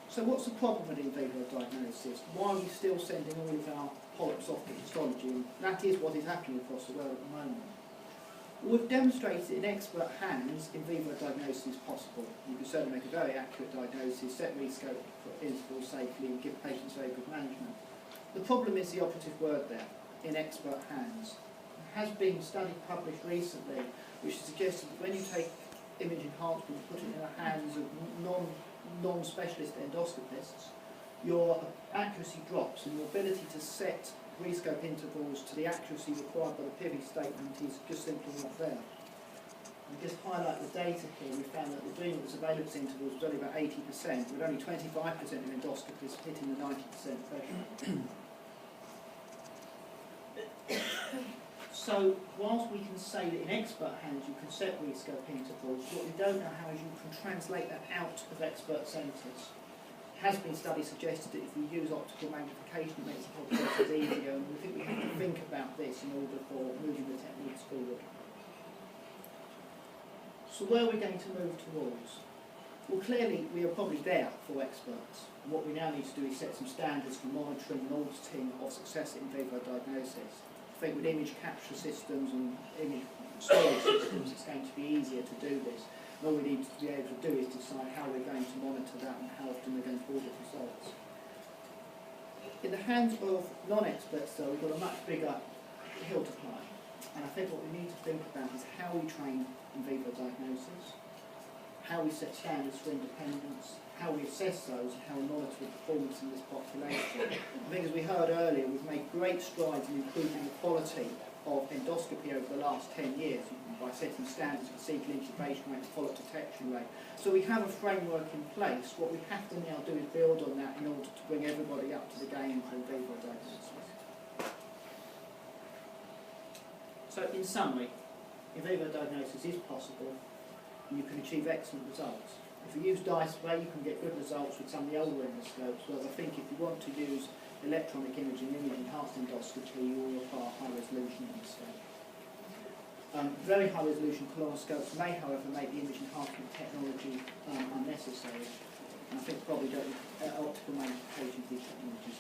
So what's the problem with in vivo diagnosis? Why are we still sending all of our polyps off to histology? And that is what is happening across the world at the moment. We've demonstrated in expert hands in vivo diagnosis is possible. You can certainly make a very accurate diagnosis, set rescope intervals safely, and give patients very good management. The problem is the operative word there, in expert hands. There has been a study published recently which suggests that when you take image enhancement and put it in the hands of non-specialist endoscopists, your accuracy drops and your ability to set rescope intervals to the accuracy required by the PIVI statement is just simply not there. And just highlight the data here, we found that the agreement was available intervals was only about 80%, with only 25% of endoscopists hitting the 90% threshold. So, whilst we can say that in expert hands you can set rescope intervals, what we don't know how is you can translate that out of expert centres. Has been studies suggested that if we use optical magnification it makes the whole process easier, and we think we have to think about this in order for moving the techniques forward. So where are we going to move towards? Well, clearly we are probably there for experts. And what we now need to do is set some standards for monitoring and auditing of success in vivo diagnosis. I think with image capture systems and image storage systems it's going to be easier to do this. And all we need to be able to do is decide how we're going to monitor that and how often we're going to audit results. In the hands of non-experts though, we've got a much bigger hill to climb. And I think what we need to think about is how we train in vivo diagnosis, how we set standards for independence, how we assess those, and how we monitor the performance in this population. I think as we heard earlier, we've made great strides in improving the quality of endoscopy over the last 10 years by setting standards for cecal intubation rate and follow-up detection rate. So we have a framework in place. What we have to now do is build on that in order to bring everybody up to the game for in vivo diagnosis. So in summary, in vivo diagnosis is possible and you can achieve excellent results. If you use dye spray you can get good results with some of the older endoscopes, whereas I think if you want to use electronic imaging, image-enhanced endoscopy, you will require high-resolution endoscope. Very high-resolution colonoscopes may, however, make the image enhancement technology unnecessary, and I think probably don't optical magnification of these technologies.